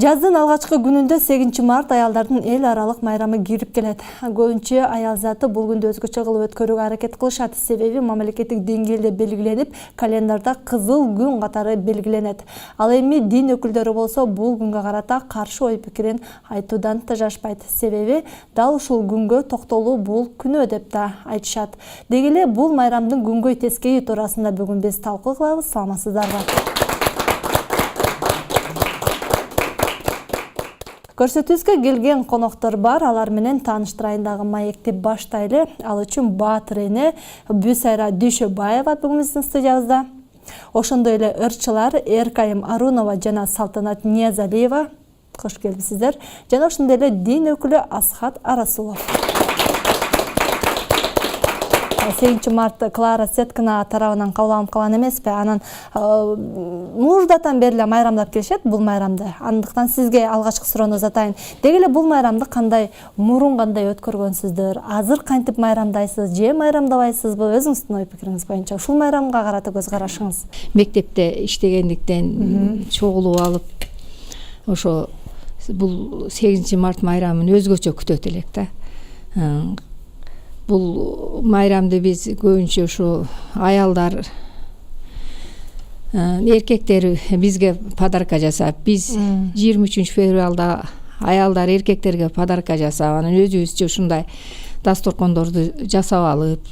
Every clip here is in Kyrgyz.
Жаздын алгачкы күнүндө 8 март аялдардын эл аралык майрамы кирип келет. Көбүнчө аял заты бул күндү өзгөчө кылып өткөрүүгө аракет кылышат. Себеби мамлекеттик деңгээлде белгиленип, календарда кызыл күн катары белгиленет. Ал эми дин өкүлдөрү болсо бул күнгө карата каршы ой пикирин айтуудан тажашпайт. Себеби дал ушул күнгө токтолуу бул күнөө деп да айтышат. Деги эле бул майрамдын күнгөй тескейи туурасында бүгүн биз талкуу кылабыз. Саламатсыздарбы? Көрсөтүүбүзгө келген коноктор бар, алар менен тааныштырайын дагы маекти баштайлы. Ал үчүн Баатыр эне Бүсайра Дүйшөбаева бүгүн биздин студиябызда. Ошондой эле ырчылар Эркайым Арунова жана Салтанат Ниязалиева. Кош келипсиздер. Жана ошондой эле дин өкүлү Асхат Арасулов. 8 март Клара Сеткина тарабынан кабыл алынып калган эмеспи? Анан муждатан бери эле майрамдап келишет бул майрамды. Андыктан сизге алгачкы суроону uzatайын. Деги эле бул майрамды кандай, мурун кандай өткөргөнсүздөр? Азыр кантип майрамдайсыз, же майрамдабайсызбы? Өзүңүздүн ой пикириңиз боюнча ушул майрамга карата көз карашыңыз. Мектепте иштегендиктен чогулуп алып, ошо бул 8 март майрамын өзгөчө күтөт элек да. Бул майрамды биз көбүнчө ушу аялдар, эркектер бизге подарка жасап, биз 23 февралда аялдар эркектерге подарка жасап, анан өзүбүзчө ушундай дасторкондорду жасап алып,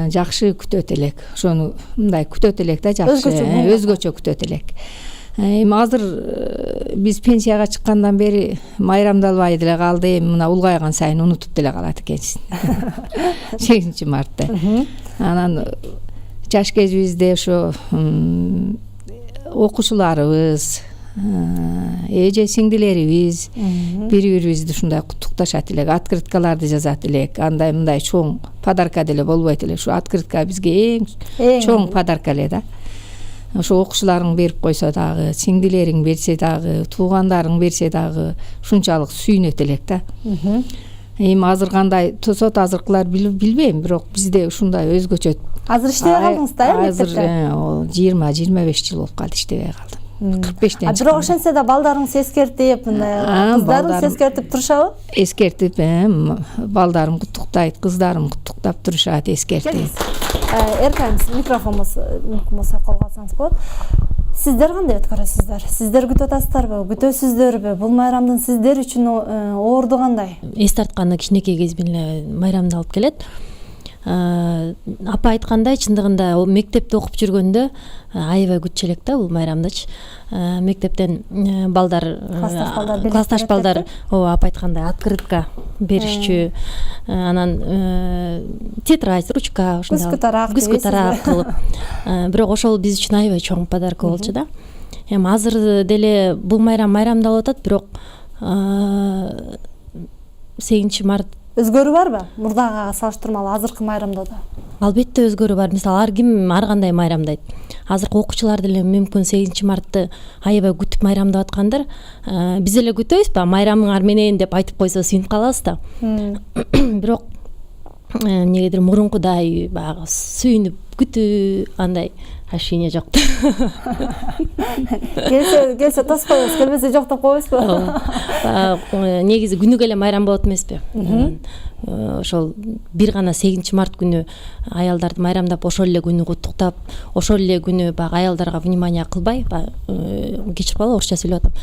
жакшы күтөт элек. Ошону мындай күтөт элек да, жакшы, өзгөчө күтөт элек. Эми азыр биз пенсияга чыккандан бери майрамдалбай деле калды. Эми мына улгайган сайын унутуп деле калат экенсиң. 8 мартты. Анан жаш кезибизде ошо окуучуларыбыз, эже сиңдилерибиз бири-бирибизди ушундай куттукташат элек, открыткаларды жазат элек. Андай мындай чоң подарка деле болбойт элек. Ушу открытка бизге эң чоң подарка эле да. Ошо окуучуларың берип койсо дагы, сиңдилериң берсе дагы, туугандарың берсе дагы ушунчалык сүйүнөт элек да. Эми азыр кандай тосот азыркылар билбейм, бирок бизде ушундай өзгөчө. Азыр иштебей калдыңыз да мектепте? Азыр 20-25 жыл болуп калды иштебей калдым. 45-тен. Бирок ошентсе да балдарыңыз эскертип, кыздарыңыз эскертип турушабы? Эскертип, балдарым куттуктайт, кыздарым куттуктап турушат, эскертип. Эркайым, микрофонуңуз мүмкүн болсо колго алсаңыз болот. Сиздер кандай өткөрөсүздөр? Сиздер күтүп атасыздарбы, күтөсүздөрбү? Бул майрамдын сиздер үчүн орду кандай? Эс тартканда кичинекей кезинен эле майрамдалып келет. Апа айткандай, чындыгында мектепте окуп жүргөндө аябай күтчү элек да бул майрамдычы. Мектептен балдар, классташ балдар, апа айткандай открытка беришчү, анан тетрадь, ручка, күзгү тарак кылып. Бирок ошол биз үчүн аябай чоң подарка болчу да. Эми азыр деле бул майрамдалып атат, бирок 8 март өзгөрүү барбы? Мурдага салыштырмалуу азыркы майрамдоодо? Албетте өзгөрүү бар. Мисалы ар ким ар кандай майрамдайт. Азыркы окуучулар деле мүмкүн 8 мартты аябай күтүп майрамдап аткандар. Биз эле күтөбүзбү? Майрамыңар менен деп айтып койсо сүйүнүп калабыз да. Бирок эмнегедир мурункудай баягы сүйүнүп күтүү андай ощущение жок. Келсе тоспойбуз, келбесе жок деп койбойсузбу? Негизи күнүгө эле майрам болот эмеспи? Ошол бир гана 8 март күнү аялдарды майрамдап, ошол эле күнү куттуктап, ошол эле күнү баягы аялдарга внимание кылбай, кечирип калып орусча сүйлөп атам.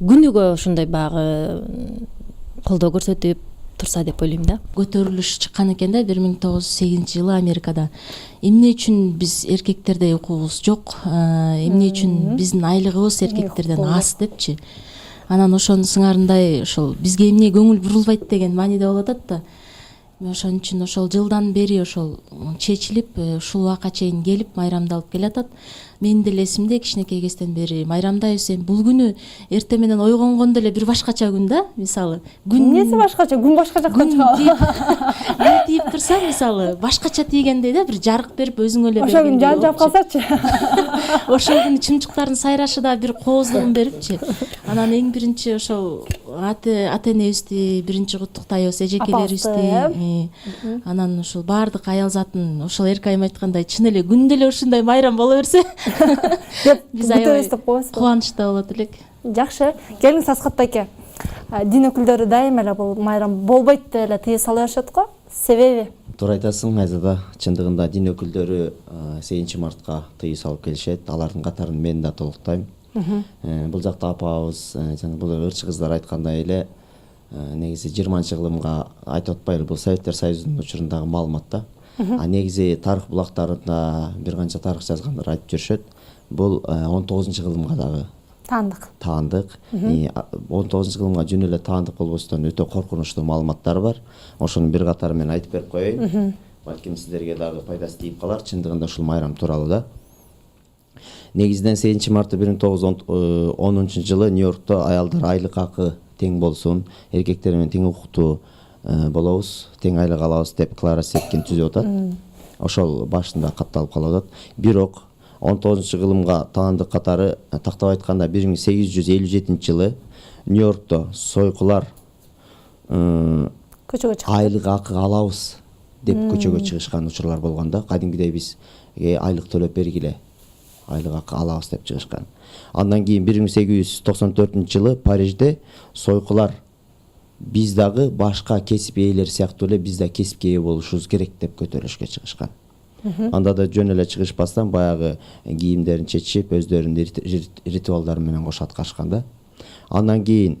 Күнүгө ошондой баягы колдоо көрсөтүп турса деп ойлойм да. Көтөрүлүш чыккан экен да 1908-жылы Америкада. Эмне үчүн биз эркектердей укугубуз жок? Эмне үчүн биздин айлыгыбыз эркектерден аз депчи? Анан ошонун сыңарындай ошол бизге эмне көңүл бурулбайт деген мааниде болуп атат да. Ошон үчүн ошол жылдан бери ошол чечилип, ушул убакка чейин келип майрамдалып келатат. Менин деле эсимде кичинекей кезден бери майрамдайбыз. Эми бул күнү эртең менен ойгонгондо эле бир башкача күн да, мисалы. Күн эмнеси башкача? Күн башка жакка чыгат. Күн тийип турса, мисалы, башкача тийгендей да, бир жарык берип өзүңө эле ошол күн жан жап калсачы. Ошол күнү чымчыктардын сайрашы да бир кооздугун берипчи. Анан эң биринчи ошол ата-энебизди биринчи куттуктайбыз, эжекелерибизди. Анан ошол баардык аял затын ошол Эркайым айткандай чын эле күндө эле ушундай майрам боло берсе, биз аябай кубанычта болот элек. Жакшы. Келиңиз Аскат байке. Дин өкүлдөрү дайыма эле бул майрам болбойт деп эле тыйым сала беришет го. Себеби? Туура айтасың, Айзада. Чындыгында дин өкүлдөрү 8-мартка тыйым салып келишет. Алардын катарын мен да толуктайм. Бул жакта апабыз, жана бул ырчы кыздар айткандай эле негизи 20-кылымга айтып атпайлы, бул Советтер Союзунун учурундагы маалымат да. Негизи тарых булактарында бир канча тарых жазгандар айтып жүрүшөт. Бул 19-кылымга дагы таандык. 19-кылымга жөн эле таандык болбостон өтө коркунучтуу маалыматтар бар. Ошонун бир катары мен айтып берип коеюн. Балким сиздерге дагы пайдасы тийип калар. Чындыгында ушул майрам тууралуу да. Негизинен 8-март 1910 жылы Нью-Йоркто аялдар айлык акы тең болсун, эркектер менен тең укуктуу болобуз, тең айлык алабыз деп Клара Сеткин түзүп атат. Ошол башында катталып калып атат. Бирок 19-кылымга таандык катары тактап айтканда 1857 жылы Нью-Йоркто сойкулар Көчөгө чыкты. айлык акы алабыз деп көчөгө чыгышкан учурлар болгон да. Кадимгидей биз айлык төлөп бергиле, айлык акы алабыз деп чыгышкан. Андан кийин 1894 жылы Парижде сойкулар биз дагы башка кесип ээлери сыяктуу эле биз да кесипке ээ болушубуз керек деп көтөрүлүшкө чыгышкан. Анда да жөн эле чыгышпастан баягы кийимдерин чечип, өздөрүнүн ритуалдары менен кошо аткарышкан да. Андан кийин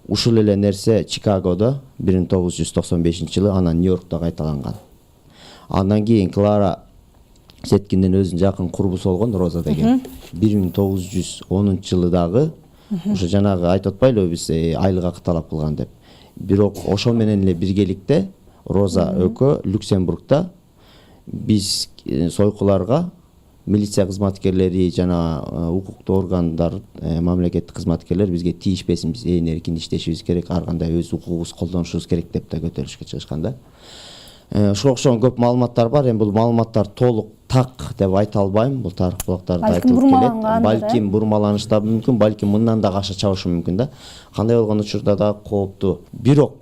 ушул эле нерсе Чикагодо 1995 жылы, анан Нью-Йоркто кайталанган. Андан кийин Клара Сеткиндин өзүнүн жакын курбусу болгон Роза деген 1910 жылы дагы ошо жанагы айтып атпайлыбы биз айлык акы талап кылган деп. Бирок ошо менен эле биргеликте Роза экөө Люксембургда биз сойкуларга милиция кызматкерлери жана укуктуу органдар, мамлекеттик кызматкерлер бизге тийишпесин, биз ээн эркин иштешибиз керек, ар кандай өз укугубузду колдонушубуз керек деп да көтөрүлүшкө чыгышкан да. Ошого окшогон көп маалыматтар бар. Эми бул маалыматтар толук так деп айта албайм. Бул тарых булактарда айтылып келет. Балким бурмаланышы да мүмкүн, балким мындан да каша чабышы мүмкүн да. Кандай болгон учурда да кооптуу. Бирок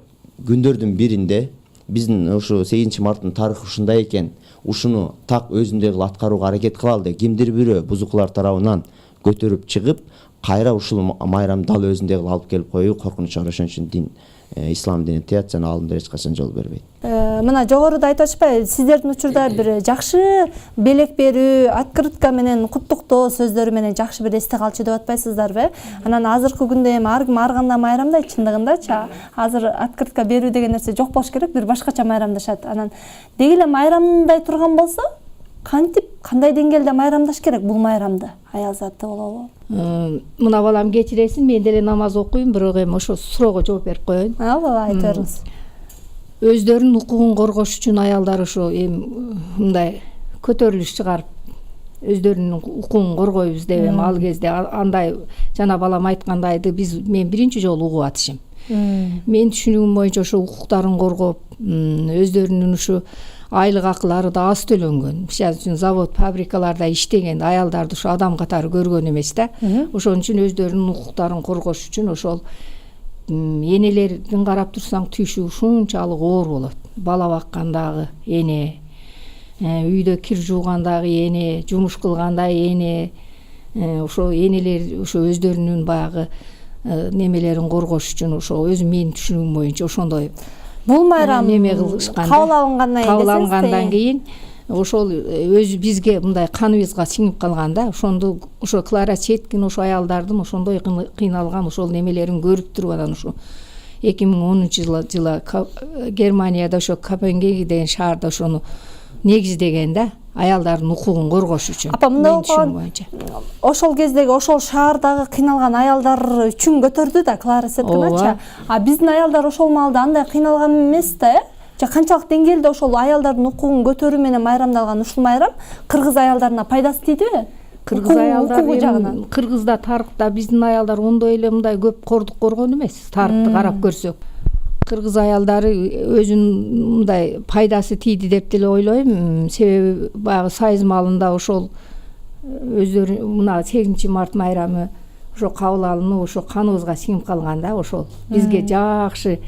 күндөрдүн биринде биздин ушу 8-марттын тарыхы ушундай экен, ушуну так өзүндөй кылып аткарууга аракет кылалы деп кимдир бирөө бузукулар тарабынан көтөрүп чыгып, кайра ушул майрамды дал өзүндөй кылып алып келип коюу коркунуч бар. Ошон үчүн дин, ислам дини тыят жана алымдар эч качан жол бербейт. Мына жогоруда айтып атышпайбы, сиздердин учурда бир жакшы белек берүү, открытка менен куттуктоо сөздөрү менен жакшы бир эсте калчу деп атпайсыздарбы? Анан азыркы күндө эми ар ким ар кандай майрамдайт чындыгындачы. Азыр открытка берүү деген нерсе жок болуш керек, бир башкача майрамдашат. Анан деги эле майрамдай турган болсо, кантип, кандай деңгээлде майрамдаш керек бул майрамды? Аял заты болобу? Мына балам кечиресиң, мен деле намаз окуйм, бирок эми ошо суроого жооп берип коеюн. Бала айтып бериңиз. Өздөрүнүн укугун коргош үчүн аялдар ошо эми мындай көтөрүлүш чыгарып, өздөрүнүн укугун коргойбуз деп эми ал кезде андай жана балам айткандайды мен биринчи жолу угуп атышым. Мен түшүнүгүм боюнча ошо укуктарын коргоп, өздөрүнүн ушу айлык акылары да аз төлөнгөн. Мисалы үчүн завод, фабрикаларда иштеген аялдарды ушу адам катары көргөн эмес да. Ошон үчүн өздөрүнүн укуктарын коргош үчүн ошол энелердин карап турсаң түйшү ушунчалык оор болот. Бала баккандагы эне, үйдө кир жуугандагы эне, жумуш кылгандай эне, ошо энелер ошо өздөрүнүн баягы немелерин коргош үчүн ошо өзүм менин түшүнүгүм боюнча ошондой Бул майрам неме кылышкан. Кабыл алынгандан кийин ошол өзү бизге мындай каныбызга сиңип калган да. Ошондо ошо Клара Сеткин ошо аялдардын ошондой кыйналган ошол немелерин көрүп туруп анан ошо 2010 жылы Германияда ошо Копенгаген деген шаарда ошону негиздеген да, аялдардын укугун коргош үчүн. Апа, мында ошол кездеги ошол шаардагы кыйналган аялдар үчүн көтөрдү да Клара Сеткиначы. Биздин аялдар ошол маалда андай кыйналган эмес да, же канчалык деңгээлде ошол аялдардын укугун көтөрүү менен майрамдалган ушул майрам кыргыз аялдарына пайдасы тийдиби? Кыргыз аялдар Кыргызда тарыхта биздин аялдар ондой эле мындай көп кордук көргөн эмес. Тарыхты карап көрсөк, кыргыз аялдары өзүнүн мындай пайдасы тийди деп деле ойлойм. Себеби баягы Союз маалында ошол өздөрү мына 8-март майрамы ошо кабыл алынып, ошо каныбызга сиңип калган да. Ошол бизге жакшы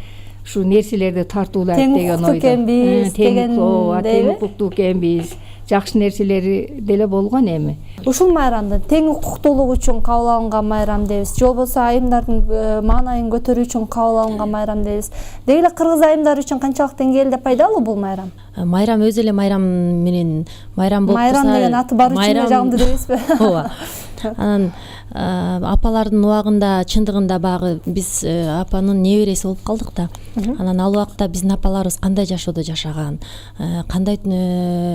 ушу нерселерди тартуулайт деген ойдо. Тең укуктуу экенбиз, тең укуктуу экенбиз, жакшы нерселери деле болгон эми. Ушул майрамды тең укуктуулук үчүн кабыл алынган майрам дейбиз же болбосо айымдардын маанайын көтөрүү үчүн кабыл алынган майрам дейбиз. Деги эле кыргыз айымдары үчүн канчалык деңгээлде пайдалуу бул майрам? Майрам өзү эле майрам менен майрам болуп турса, майрам деген аты бар үчүн эле жагымдуу дейбизби? Ооба. Анан апалардын убагында чындыгында багы биз апанын небереси болуп калдык да. Анан ал убакта биздин апаларыбыз кандай жашоодо жашаган, кандай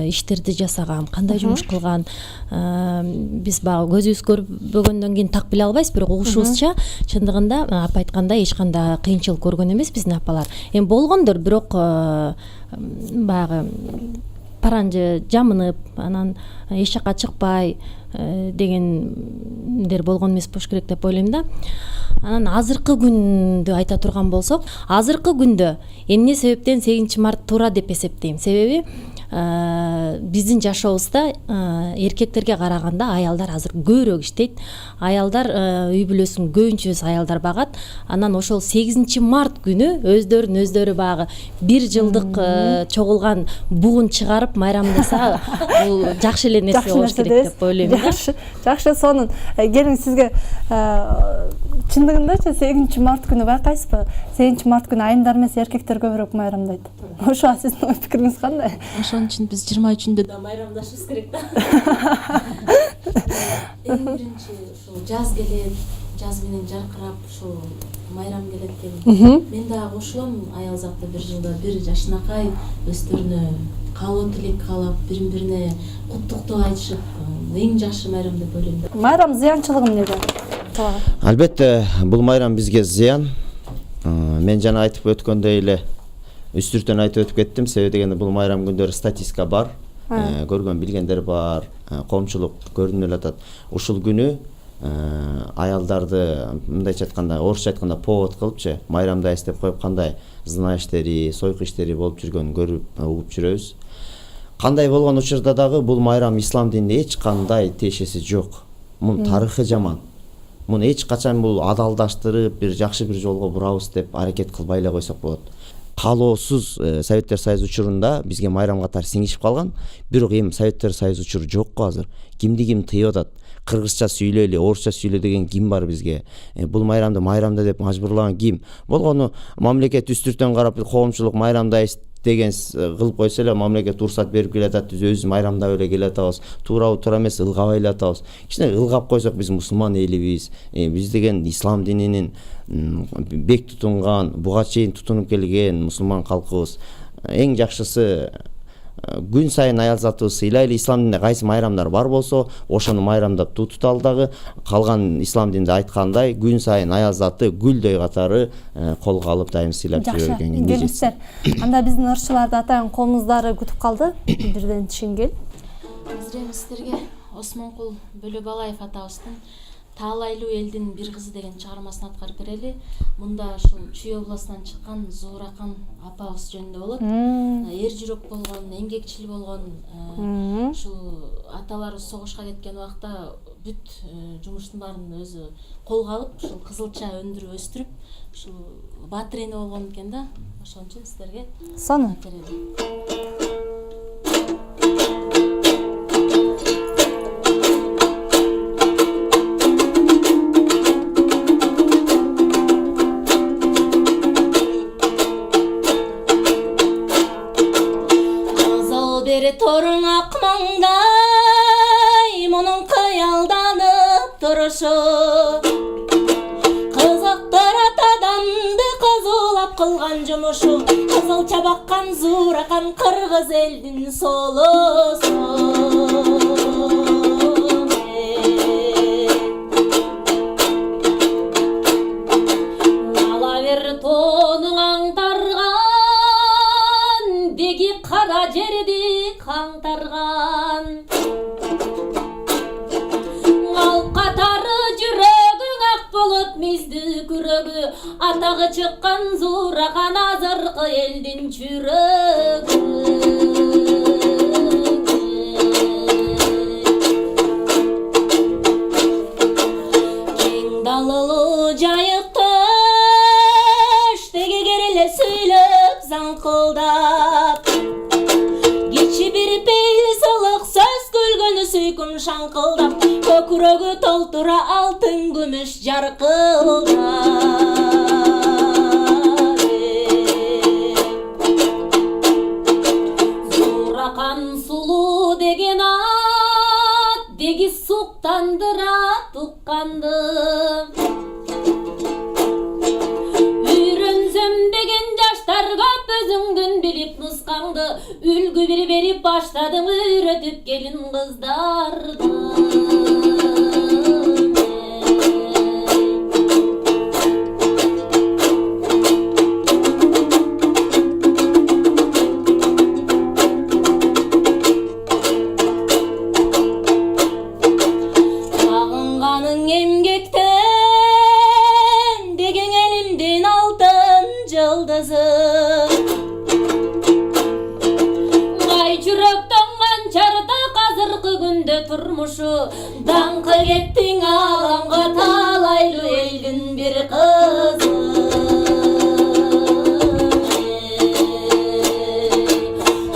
иштерди жасаган, кандай жумуш кылган, биз багы көзүбүз көрбөгөндөн кийин так биле албайбыз, бирок угушубузча чындыгында апа айткандай эч кандай кыйынчылык көргөн эмес биздин апалар. Эми болгондор, бирок баягы паранжы жамынып, анан эч жакка чыкпай дегендер болгон эмес болуш керек деп ойлойм да. Анан азыркы күндү айта турган болсок, азыркы күндө эмне себептен 8 март туура деп эсептейм? Себеби биздин жашообузда эркектерге караганда аялдар азыр көбүрөөк иштейт. Аялдар үй бүлөсүн көбүнчөсү аялдар багат. Анан ошол 8 март күнү өздөрү багы 1 жылдык чогулган бугун чыгарып майрамдаса, бул жакшы эле нерсе болуш керек деп ойлойм да. Жакшы, сонун келиң сизге чындыгындачы 8 март күнү байкайсызбы? 8 март күнү айымдар эмес эркектер көбүрөөк майрамдайт. Ошо сиздин ой пикириңиз кандай? Ошон үчүн биз 23-үндө да майрамдашыбыз керек да. Эң биринчи ушул жаз келет, жаз менен жаркырап ушул майрам келет экен. Мен дагы кошулам, аял заты бир жылда бир жашынакай өздөрүнө каалоо тилек каалап, бири-бирине куттуктоо айтышып, эң жакшы майрам деп ойлойм да. Майрам зыянчылыгы эмнеде? Албетте, бул майрам бизге зыян. Мен жана айтып өткөндөй эле үстүртөн айтып өтүп кеттим. Себеби дегенде бул майрам күндөрү статистика бар, көргөн билгендер бар, коомчулук көрүнүп атат. Ушул күнү аялдарды мындайча айтканда, орусча айтканда повод кылыпчы, майрамда эстеп коюп кандай зына иштери, сойку иштери болуп жүргөнүн көрүп угуп жүрөбүз. Кандай болгон учурда дагы бул майрам ислам динине эч кандай тиешеси жок. Мунун тарыхы жаман. Муну эч качан бул адалдаштырып, бир жакшы бир жолго бурабыз деп аракет кылбай эле койсок болот. Каалоосуз Советтер Союзу учурунда бизге майрам катары сиңишип калган, бирок эми Советтер Союзу учуру жокко азыр. Кимди ким тыйып атат? Кыргызча сүйлөйлү, орусча сүйлө деген ким бар бизге? Бул майрамды майрамда деп мажбурлаган ким? Болгону мамлекет үстүртөн карап коомчулук майрамдайбыз деген кылып койсо эле мамлекет уруксат берип келатат, өзүбүз майрамдап эле келатабыз. Туурабы туура эмес, ылгабай эле атабыз. Кичине ылгап койсок биз мусулман элибиз. Биз деген ислам дининин бек тутунган, буга чейин тутунуп келген мусулман калкыбыз. Эң жакшысы күн сайын аял затыбыз сыйлайлы. Ислам дининде кайсы майрамдар бар болсо, ошону майрамдап тутуталы дагы. Калган ислам дининде айткандай, күн сайын аял заты гүлдөй катары колго алып дайым сыйлап жүргөн. Келиңиздер. Анда биздин ырчыларды атайын коомуздары күтүп калды. Бирден Шенгел. Азыр эми сиздерге Осмонкул Бөлөбалаев атабыздын Таалайлуу элдин бир кызы деген чыгармасын аткарып берели. Мында ушул Чүй областынан чыккан Зууракан апабыз жөнүндө болот. Эр жүрөк болгон, эмгекчил болгон, ушул аталары согушка кеткен убакта бүт жумуштун баарын өзү колго алып, ушул кызылча өндүрүп өстүрүп, ушул баатыр эне болгон экен да. Ошон үчүн сиздерге сонун Toruň akmangday munun kıyaldanıp duruşu Kızaklar atadandı kızulap kılgan jumuşu Kızılça bakkan Zuurakan Kırgız eldin solusu Alaver tonun angtargan Begi kara jerdi Kangtargan Al katarı jürögüň ak bolut mizdi kürögü Atagı çıkkan Zuurakan azırkı eldin çürögü Keng dalılı jayıkta Ştegi gerile söylöp zankıldap Geçi bir peyli soluk сүйкүм шаңкылдап, көкүрөгү толтура алтын күмүш жаркылдап. Зууракан сулуу деген ат, деги суктандыра тукканды. Үйрөнсөм деген жаштар көп, өзүңдүн билип нускаңды, үлгү бир берип баштадың үйрөтүп келин кыздарды. Сагынганың эмгектен деген элимдин алтын жылдызы. Кай жүрөктөн канчарды казыркы күндө турмушу, даңкы кеттиң аламга талайлуу элдин бир кызы.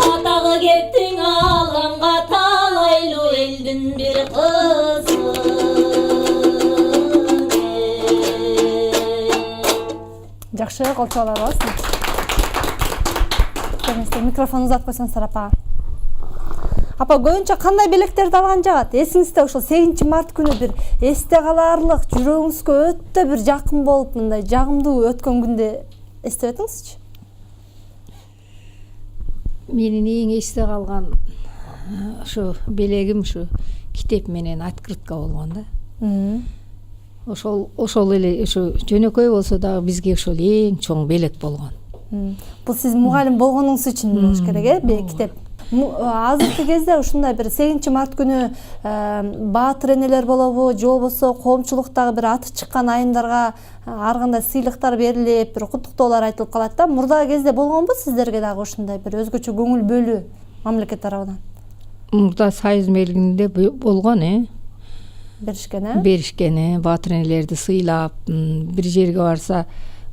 Атагы кеттиң аламга талайлуу элдин бир кызы. Жакшы, кол чабуулар болсун. Микрофон узатып койсоңуздар апа. Апа, көбүнчө кандай белектерди алган жагат? Эсиңизде ошол 8 март күнү бир эсте калаарлык, жүрөгүңүзгө өтө бир жакын болуп, мындай жагымдуу өткөн күндү эстеп өтүңүзчү. Менин эң эсте калган ушу белегим ушу китеп менен открытка болгон да. Ошол эле ушу жөнөкөй болсо дагы бизге ошол эң чоң белек болгон. Бул сиз мугалим болгонуңуз үчүн болуш керек, китеп. Азыркы кезде ушундай бир 8 март күнү баатыр энелер болобу, же болбосо коомчулуктагы бир аты чыккан айымдарга ар кандай сыйлыктар берилип, бир куттуктоолор айтылып калат да. Мурдагы кезде болгонбу сиздерге дагы ушундай бир өзгөчө көңүл бөлүү мамлекет тарабынан? Мурда Союз мелгинде болгон, беришкен, баатыр энелерди сыйлап, бир жерге барса,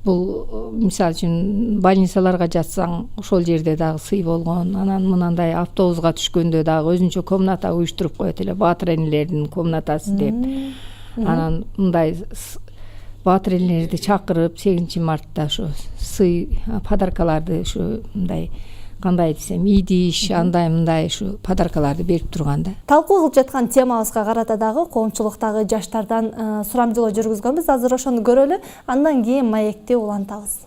бул мисалы үчүн больницаларга жатсаң, ошол жерде дагы сый болгон. Анан мынандай автобуска түшкөндө дагы өзүнчө комната уюштуруп коет эле, баатыр энелердин комнатасы деп. Анан мындай баатыр энелерди чакырып 8 мартта ошо сый подаркаларды ушу мындай кандай десем, идиш, андай мындай ушу подаркаларды берип турган да. Талкуу кылып жаткан темабызга карата дагы коомчулуктагы жаштардан сурамжылоо жүргүзгөнбүз. Азыр ошону көрөлү, андан кийин маекти улантабыз.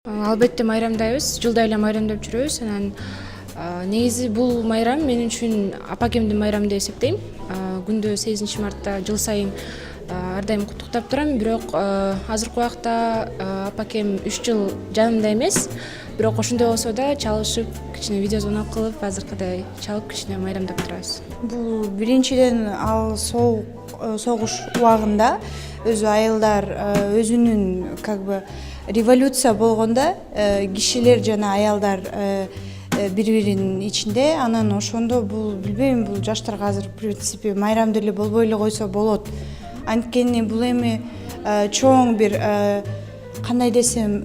Албетте майрамдайбыз, жылда эле майрамдап жүрөбүз. Анан негизи бул майрам мен үчүн апакемдин майрамы деп эсептейм. Күндө 8 мартта жыл сайын ар дайым куттуктап турам, бирок азыркы убакта апакем 3 жыл жанымда эмес. Бирок ошондой болсо да чалышып, кичине видеозвонок кылып, азыркыдай чалып кичине майрамдап турабыз. Бул биринчиден ал согуш убагында өзү айылдар өзүнүн революция болгондо кишилер жана аялдар бири-биринин ичинде, анан ошондо бул билбейм, бул жаштарга азыр в принципе майрам деле болбой эле койсо болот. Анткени бул эми чоң бир кандай десем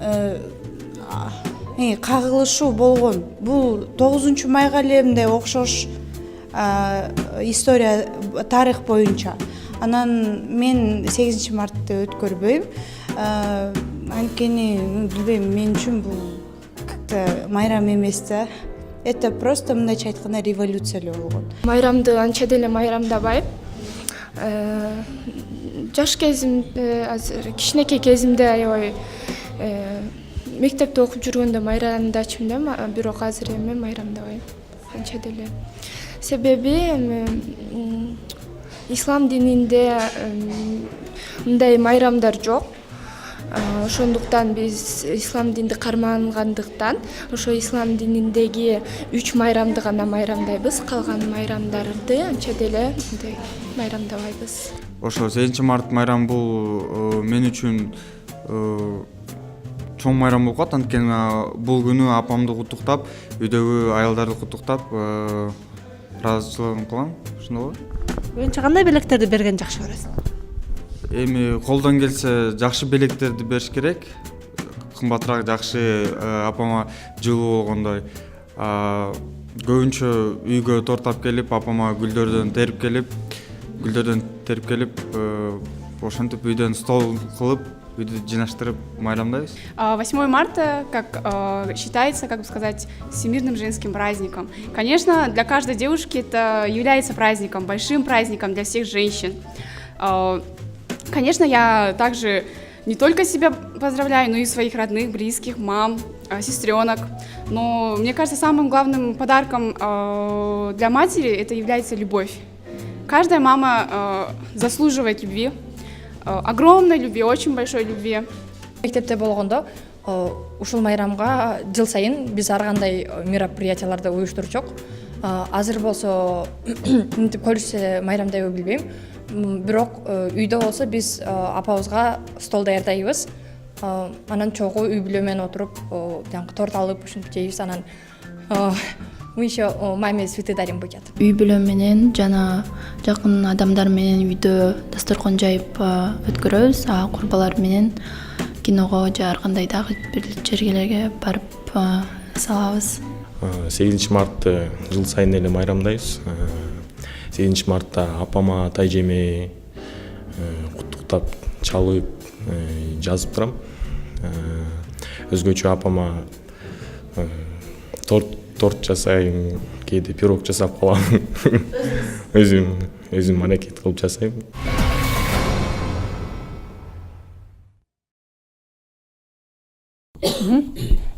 кагылышуу болгон. Бул 9 майга эле мындай окшош история, тарых боюнча. Анан мен 8 мартты өткөрбөйм. Анткени билбейм, мен үчүн бул как-то майрам эмес да. Это просто мындайча айтканда революция эле болгон. Майрамды анча деле майрамдабайм. Жаш кезимде, азыр кичинекей кезимде аябай мектепте окуп жүргөндө майрамдачымын да, бирок азыр эми майрамдабайм анча деле. Себеби ислам дининде мындай майрамдар жок. Ошондуктан биз ислам динди кармангандыктан ошо ислам дининдеги 3 майрамды гана майрамдайбыз, калган майрамдарды анча деле мындай майрамдабайбыз. Ошо 8 март майрам бул мен үчүн чоң майрам болуп калат. Анткени бул күнү апамды куттуктап, үйдөгү аялдарды куттуктап, ыраазычылыгын кылам. Ошондой. Көбүнчө кандай белектерди берген жакшы көрөсүң? Эми колдон келсе жакшы белектерди бериш керек. кымбатыраак жакшы апама жылуу болгондой. Көбүнчө үйгө торт алып келип, апама гүлдөрдөн терип келип, ошентип үйдөн стол кылып, үйдү жыйнаштырып майрамдайбыз. 8 марта, как считается, как бы сказать, всемирным женским праздником. Конечно, для каждой девушки это является праздником, большим праздником для всех женщин. Конечно, я также не только себя поздравляю, но и своих родных, близких, мам, сестренок. Но мне кажется, самым главным подарком для матери это является любовь. Каждая мама заслуживает любви, огромной любви, очень большой любви. Мектепте болгондо ушул майрамга жыл сайын биз ар кандай мероприятияларды уюштурчук. Азыр болсо мынтип көрүшсө майрамдайбы билбейм. Бирок үйдө болсо биз апабызга стол даярдайбыз. Анан чогуу үй бүлө менен отуруп, торт алып ушинтип жейбиз. Анан мы еще маме цветы дарим, букет. Үй бүлө менен жана жакын адамдар менен үйдө дасторкон жайып өткөрөбүз. Курбалар менен киного же ар кандай дагы бир жергелерге барып салабыз. 8 мартты жыл сайын эле майрамдайбыз. 8 мартта апама, тайжеме куттуктап, чалып, жазып турам. Өзгөчө апама торт жасайм, кээде пирог жасап калам. Өзүм аракет кылып жасайм.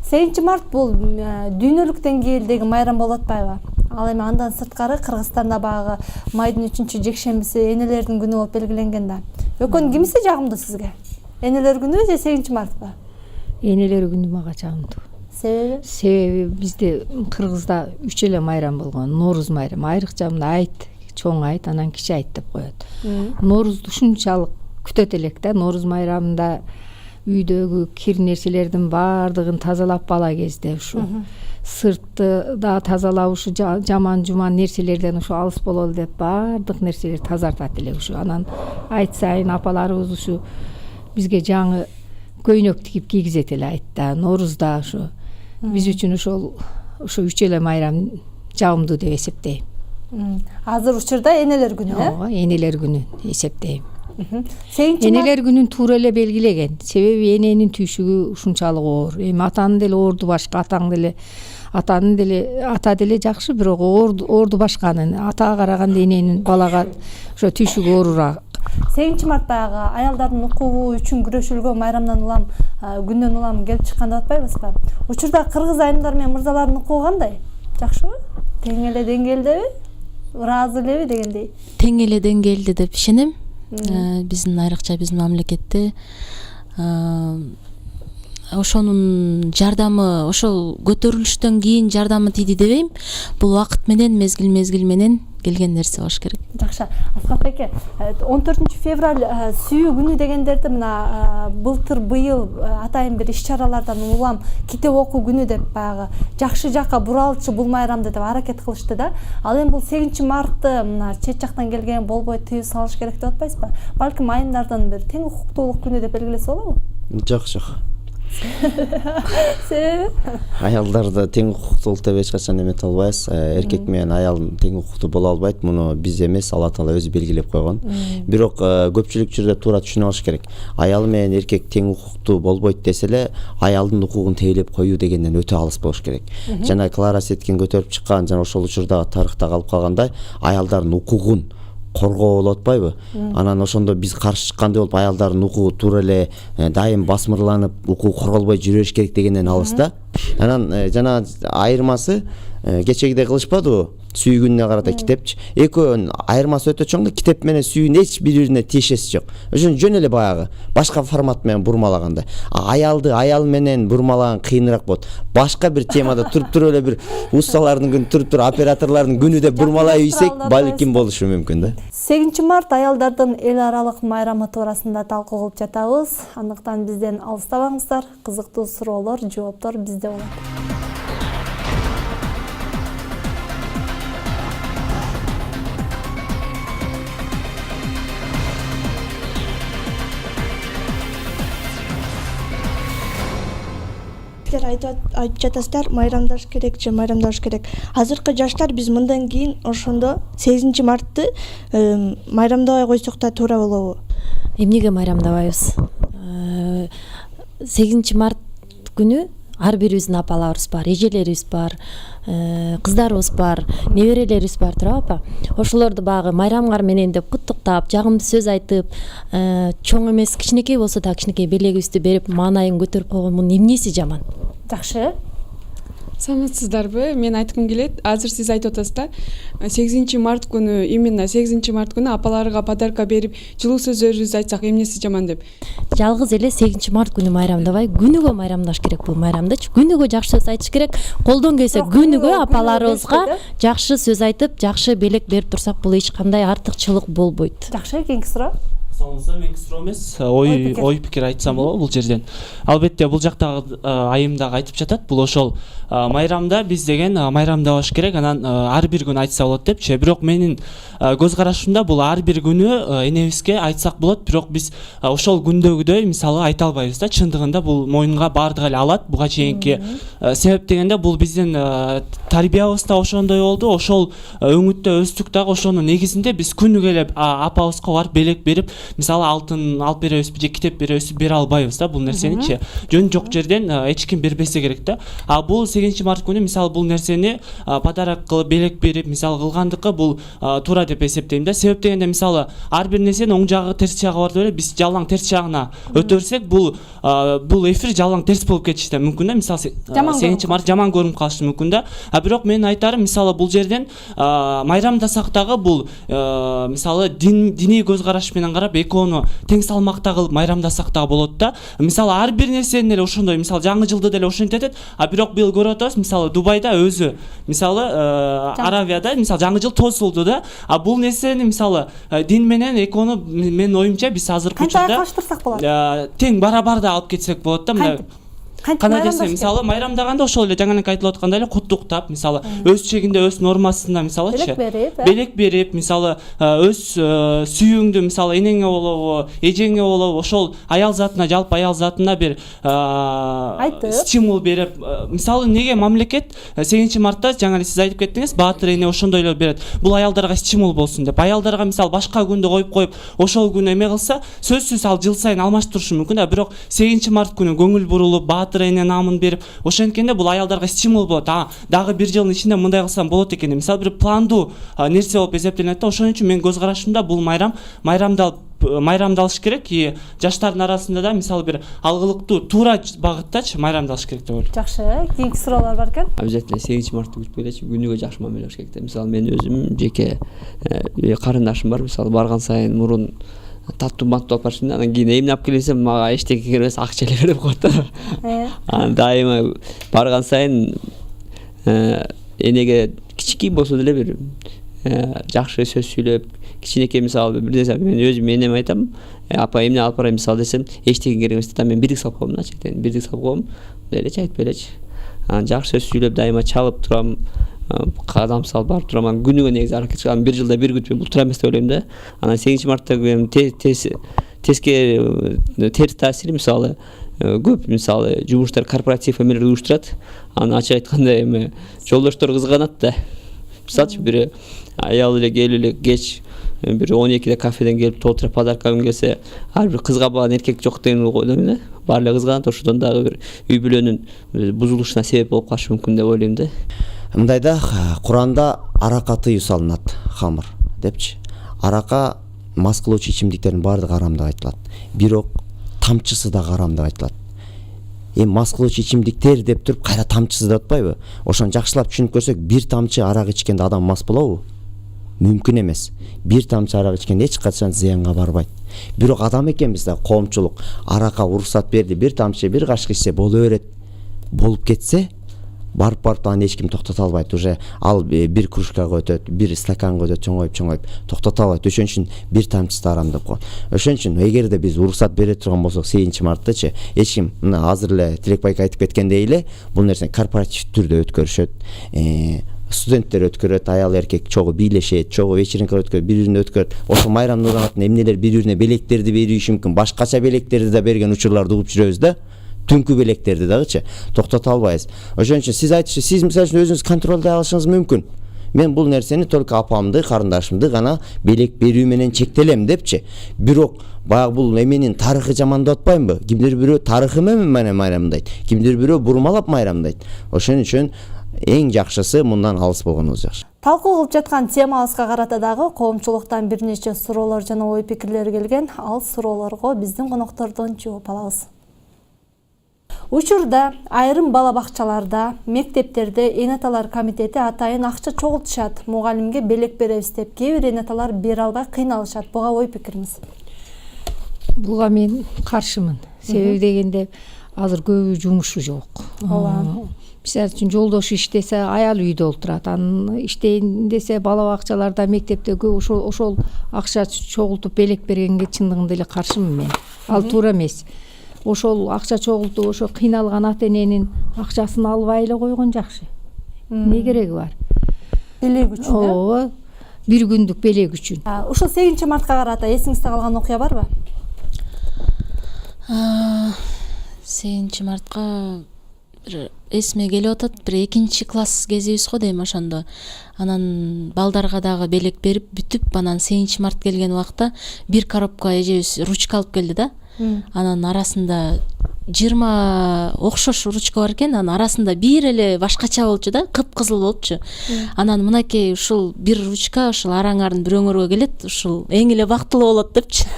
8 март бул дүйнөлүк деңгээлдеги майрам болуп атпайбы? Ал эми андан сырткары Кыргызстанда багы майдын 3 жекшембиси энелердин күнү болуп белгиленген да. Экөөнүн кимиси жагымдуу сизге? Энелер күнү же 8 мартпы? Энелер күнү мага жагымдуу. Себеби бизде Кыргызда 3 эле майрам болгон. Норуз майрамы, айрыкча мына айт, чоң айт, анан кичи айт деп коет. Норузду ушунчалык күтөт элек да. Норуз майрамында үйдөгү кир нерселердин баардыгын тазалап бала кезде ушу сыртты да тазалап ушу жаман жуман нерселерден ушу алыс бололу деп баардык нерселерди тазартат элек ушу. Анан айт сайын апаларыбыз ушу бизге жаңы көйнөк тигип кийгизет эле айтта. Норузда ушу биз үчүн ошол 3 эле майрам жагымдуу деп эсептейм. Азыр учурда энелер күнү, Ооба, энелер күнү эсептейм. Энелер күнүн туура эле белгилеген. Себеби эненин түйшүгү ушунчалык оор. Эми атанын деле оорду башка, атанын деле ата деле жакшы, бирок оорду башканын. Атага караганда эненин балага ошо түйшүгү оорураак. 8 март баягы аялдардын укугу үчүн күрөшүлгөн майрамдан улам, күндөн улам келип чыккан деп атпайбызбы? Учурда кыргыз айымдар менен мырзалардын укугу кандай? Жакшыбы? Тең эле деңгээлдеби? Ыраазы элеби дегендей? Тең эле деңгээлде деп ишенем. Биздин айрыкча биздин мамлекетте ошонун жардамы, ошол көтөрүлүштөн кийин жардамы тийди дебейм. Бул убакыт менен, мезгил менен келген нерсе болуш керек. Жакшы. Асхат эке, 14 февраль сүйүү күнү дегендерди мына быйыл атайын бир иш-чаралардан улам китеп окуу күнү деп баягы жакшы жакка буралчы бул майрамды деп аракет кылышты да. Ал эми бул 8 мартты мына чет жактан келген болбой тыюу салыш керек деп атпайсызбы? Балким айымдардын бир тең укуктуулук күнү деп белгилесе болобу? Жок. Себеби? Аялдарды тең укуктуулук деп эч качан эмете албайбыз. Эркек менен аял тең укуктуу боло албайт. Муну биз эмес, Алла Таала өзү белгилеп койгон. Бирок көпчүлүк жерде туура түшүнүп алыш керек. Аял менен эркек тең укуктуу болбойт десе эле, аялдын укугун тейлеп коюу дегенден өтө алыс болуш керек. Жана Клара Сеткин көтөрүп чыккан, жана ошол учурдагы тарыхта калып калгандай, аялдардын укугун коргоо болуп атпайбы? Анан ошондо биз каршы чыккандай болуп аялдардын укугу туура эле дайым басмырланып, укугу корголбой жүрүш керек дегенден алыс да. Анан жана айырмасы кечегидей кылышпадыбы? Сүйүү күнүнө карата китепчи. Экөөнүн айырмасы өтө чоң да, китеп менен сүйүүнүн эч бири-бирине тиешеси жок. Ошон жөн эле баягы башка формат менен бурмалаганда. Аялды аял менен бурмалаган кыйыныраак болот. Башка бир темада туруп эле бир усталардын күнү, туруп операторлордун күнү деп бурмалай ийсек, балким болушу мүмкүн да. 8 март аялдардын эл аралык майрамы туурасында талкуу кылып жатабыз. Андыктан бизден алыстабаңыздар. Кызыктуу суроолор, жооптор бизде болот. айтып жатасыздар, майрамдаш керек же майрамдаш керек. Азыркы жаштар биз мындан кийин ошондо 8 мартты майрамдабай койсок да туура болобу? Эмнеге майрамдабайбыз? 8 март күнү ар бирибиздин апаларыбыз бар, эжелерибиз бар, кыздарыбыз бар, неберелерибиз бар, туурабы апа? Ошолорду багы майрамгар менен деп куттуктап, жагымдуу сөз айтып, чоң эмес, кичинекей болсо да кичинекей белегибизди берип, маанайын көтөрүп койгондун эмнеси жаман? Жакшы. Саламатсыздарбы? Мен айткым келет. Азыр сиз айтып атасыздар, 8 март күнү, именно 8 март күнү апаларга подарка берип, жылуу сөздөрүбүздү айтсак эмнеси жаман деп. Жалгыз эле 8 март күнү майрамдабай, күнүгө майрамдаш керек бул майрамдычы. Күнүгө жакшы сөз айтыш керек. Колдон келсе күнүгө апаларыбызга жакшы сөз айтып, жакшы белек берип турсак, бул эч кандай артыкчылык болбойт. Жакшы, кийинки суроо. Саламатсыздар, меники суроо эмес, ой пикир айтсам болобу бул жерден. Албетте бул жактагы айымдагы айтып жатат, бул ошол майрамда биз деген майрамдабаш керек, анан ар бир күн айтса болот депчи. Бирок менин көз карашымда бул ар бир күнү энебизге айтсак болот, бирок биз ошол күндөгүдөй мисалы айта албайбыз да. Чындыгында бул моюнга баардыгы эле алат. Буга чейинки себеп дегенде бул биздин тарбиябыз да ошондой болду. Ошол өңүттө өстүк дагы ошонун негизинде биз күнүгө эле апабызга барып белек берип, мисалы алтын алып беребизби же китеп беребизби, бере албайбыз да бул нерсеничи. Жөн жок жерден эч ким бербесе керек да. А бул 8 март күнү мисалы бул нерсени подарок кылып, белек берип, мисалы кылгандыкы бул туура деп эсептейм да. Себеп дегенде мисалы ар бир нерсенин оң жагы, терс жагы бар деп эле биз жалаң терс жагына өтөрсөк, бул эфир жалаң терс болуп кетиши да мүмкүн да. Мисалы 8 март жаман көрүнүп калышы мүмкүн да. А бирок менин айтарым, мисалы бул жерден майрамдасак дагы бул мисалы диний көз караш менен карап экөөнү тең салмакта кылып майрамдасак дагы болот да. Мисалы ар бир нерсени эле ошондой, мисалы жаңы жылды деле ошентип атат. А бирок быйыл көрүп атабыз, мисалы Дубайда өзү, мисалы Аравияда мисалы жаңы жыл тосулду да. А бул нерсени мисалы дин менен экөөнү менин оюмча биз азыркы учурда тең барабар да алып кетсек болот да. Кандай десем, мисалы майрамдаганда ошол эле жаңы айтылып аткандай эле куттуктап, мисалы өз чегинде, өз нормасында, мисалычы белек берип, мисалы өз сүйүүңдү, мисалы энеңе болобу, эжеңе болобу, ошол аял затына, жалпы аял затына бир стимул берип, мисалы неге мамлекет 8 мартта жаңы сиз айтып кеттиңиз, баатыр эне ошондой эле берет. Бул аялдарга стимул болсун деп. Аялдарга мисалы башка күндү коюп ошол күнү эме кылса, сөзсүз ал жыл сайын алмаштырушу мүмкүн да. Бирок 8 март күнү көңүл бурулуп, баатыр эне намын берип, ошенткенде бул аялдарга стимул болот. Дагы бир жылдын ичинде мындай кылсам болот экен. Мисалы бир пландуу нерсе болуп эсептелет да. Ошон үчүн мен көз карашымда бул майрамдалыш керек. И жаштардын арасында да мисалы бир алгылыктуу туура багыттачы майрамдалыш керек деп ойлойм. Жакшы, кийинки суроолор бар экен. Обязательно 8 мартты күтүп элечи, күнүгө жакшы мамиле кылыш керек да. Мисалы мен өзүм жеке карындашым бар, мисалы барган сайын мурун таттуу бантты алып барышым, анан кийин эмне алып келесем мага эчтеке кербес, акча эле берип коет да. Анан дайыма барган сайын энеге кичикей болсо деле бир жакшы сөз сүйлөп, кичинекей мисалы бир нерсе мен өзүм энеме айтам, апа эмне алып барайын мисалы десем, эчтеке керек эмес да, мен бирдик салып коем да, чектен бирдик салып коем, элечи айтып элечи. Анан жакшы сөз сүйлөп дайыма чалып турам, кадам салып барып турам, анан күнүгө негизи аракет кылам, бир жылда бир күтпөй, бул туура эмес деп ойлойм да. Анан 8 мартта терс таасири мисалы көп, мисалы жумуштар корпоратив эмелер уюштурат, анан ачык айтканда эми жолдоштор кызганат да. Мисалычы бир аял эле келип эле кеч бир 12-де кафеден келип толтура подарка алып келсе, ар бир кызга балган эркек жок деген ойдойм да. Баары эле кызганат, ошодон дагы бир үй бүлөнүн бузулушуна себеп болуп калышы мүмкүн деп ойлойм да. Мындайда Куранда арака тыюу салынат, хамыр депчи. Арака мас кылуучу ичимдиктердин баардыгы арам деп айтылат. Бирок тамчысы да арам деп айтылат. Мас кылуучу ичимдиктер деп туруп кайра тамчысы деп атпайбы? Ошону жакшылап түшүнүп көрсөк, бир тамчы арак ичкенде адам мас болобу? Мүмкүн эмес. Бир тамчы арак ичкенде эч качан зыянга барбайт. Бирок адам экенбиз да, коомчулук арака уруксат берди, бир тамчы, бир кашык ичсе боло берет. Болуп кетсе, барып аны эч ким токтото албайт. Уже ал бир кружкага өтөт, бир стаканга өтөт, чоңоюп токтото албайт. Ошон үчүн бир тамчысы арам деп коет. Ошон үчүн эгерде биз уруксат бере турган болсок 8 марттачы, эч ким мына азыр эле Тилекбай айтып кеткендей эле бул нерсени корпоратив түрдө өткөрүшөт. Студенттер өткөрөт, аял эркек чогуу бийлешет, чогуу вечеринка өткөрөт, бири-бирине өткөрөт. Ошо майрамдын эмнелер бири-бирине белектерди бериши мүмкүн, башкача белектерди да берген учурларды угуп жүрөбүз да. түнкү белектерди дагычы токтото албайбыз. Ошон үчүн сиз мисалы үчүн өзүңүз контролдой алышыңыз мүмкүн. Мен бул нерсени только апамды, карындашымды гана белек берүү менен чектелем депчи. Бирок баягы бул эменин тарыхы жаман деп атпаймынбы? Кимдир бирөө тарыхы менен майрамдайт, кимдир бирөө бурмалап майрамдайт. Ошон үчүн эң жакшысы мындан алыс болгонубуз жакшы. Талкуу кылып жаткан темабызга карата дагы коомчулуктан бир нече суроолор жана ой пикирлер келген. Ал суроолорго биздин коноктордон жооп алабыз. Учурда айрым бала бакчаларда, мектептерде эн-аталар комитети атайын акча чогултушат. Мугалимге белек беребиз деп кээ бир эн-аталар бере албай кыйналышат. Буга ой пикириңиз? Буга мен каршымын. Себеби дегенде азыр көбү жумушу жок. Мисалы үчүн жолдошу иштесе, аял үйдө олтурат. Анын иштейин десе бала бакчаларда, мектепте ошол акча чогултуп белек бергенге чындыгында эле каршымын мен. Ал туура эмес. Ошол акча чогултуп, ошо кыйналган ата-эненин акчасын албай эле койгон жакшы. Не кереги бар? Белек үчүн, ооба, бир күндүк белек үчүн. Ушул 8-мартка карата эсиңизде калган окуя барбы? 8-мартка эсиме келип атат, бир 2-класс кезибиз го дейм ошондо. Анан балдарга дагы белек берип бүтүп, анан 8-март келген убакта бир коробка эжебиз ручка алып келди да. Анан арасында 20 окшош ручка бар экен, анан арасында бир эле башкача болчу да, кыпкызыл болчу. Анан мынакей ушул бир ручка ушул араңардын бир өңөргө келет, ушул эң эле бактылуу болот депчи.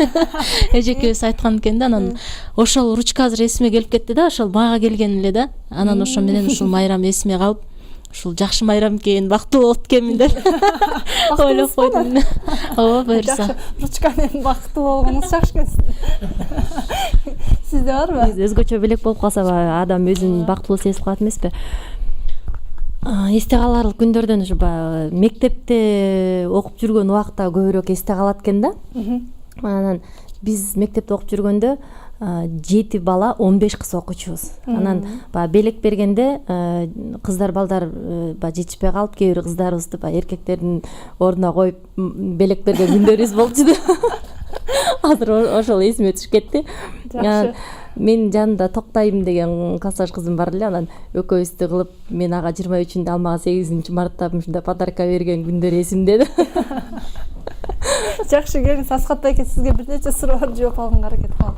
Эжекебиз айткан экен да, анан ошол ручка азыр эсиме келип кетти да, ошол мага келген эле да. Анан ошо менен ушул майрам эсиме калып, ушул жакшы майрам экен, бактылуу болот экенмин деп ойлоп койдум. Ооба, буюрса. Ручка менен бактылуу болгонуңуз жакшы экен. Сизде барбы? Өзгөчө белек болуп калса адам өзүн бактылуу сезип калат эмеспи? Эсте каларлык күндөрдөн ушу мектепте окуп жүргөн убакта көбүрөөк эсте калат экен да. Анан биз мектепте окуп жүргөндө 7 бала 15 кыз окуучубуз. Анан белек бергенде кыздар балдар жетишпей калып, кээ бир кыздарыбызды эркектердин ордуна коюп белек берген күндөрүбүз болчу да. Азыр ошол эсиме түшүп кетти. Мен жанында Токтайым деген классташ кызым бар эле, анан экөөбүздү кылып, мен ага 23-үндө алмага 8-мартта ушундай подарка берген күндөр эсимде да. Жакшы, келиңиз, Аскат байке, сизге бир нече суроолор жооп алганга аракет кылалы.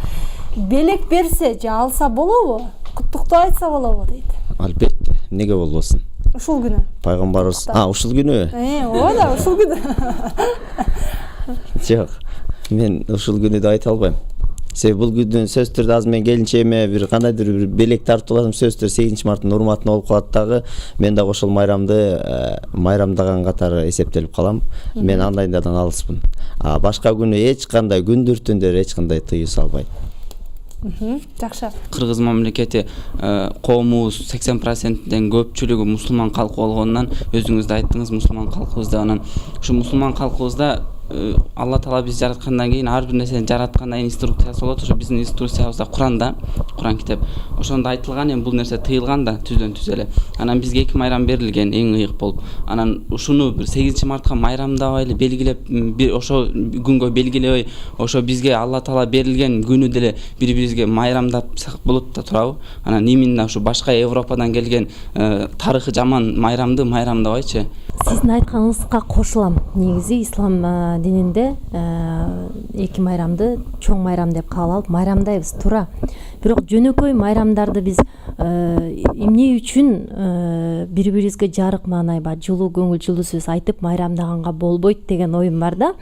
Белек берсе же алса болобу? Куттуктоо айтса болобу дейт. Албетте, эмнеге болбосун? Ушул күнү. Пайгамбарыбыз, ушул күнү? Ооба да, ушул күнү. Жок, мен ушул күнү да айта албайм. Себеби бул күндүн сөзсүз түрдө азыр мен келинчегиме бир кандайдыр бир белек тартып алсам, сөзсүз түрдө 8-марттын урматына болуп калат дагы. Мен дагы ошол майрамды майрамдаган катары эсептелип калам. Мен андайдан алыспын. Башка күнү эч кандай күндүртүндөр эч кандай тыюу салбайт. Жакшы. Кыргыз мамлекети коомубуз 80%ден көпчүлүгү мусулман калкы болгондон, өзүңүз да айттыңыз, мусулман калкыбызда, анан ушу мусулман калкыбызда Алла Таала биз жараткандан кийин ар бир нерсени жараткандан кийин инструкциясы болот. Ошо биздин инструкциябызда Куранда, Куран китеп. Ошондо айтылган, эми бул нерсе тыйылган да түздөн түз эле. Анан бизге 2 майрам берилген, эң ыйык болуп. Анан ушуну бир 8-мартка майрамдабай эле белгилеп, ошо күнгө белгилебей, ошо бизге Алла Таала берилген күнү деле бири-бирибизге майрамдап болот да турабы? Анан именно ушу башка Европадан келген тарыхы жаман майрамды майрамдабайчы. Сиздин айтканыңызга кошулам. Негизи ислам дининде 2 майрамды чоң майрам деп кабыл алып майрамдайбыз, туура. Бирок жөнөкөй майрамдарды биз эмне үчүн бири-бирибизге жарык маанай, жылуу көңүл, жылуу сөз айтып майрамдаганга болбойт деген оюм бар да.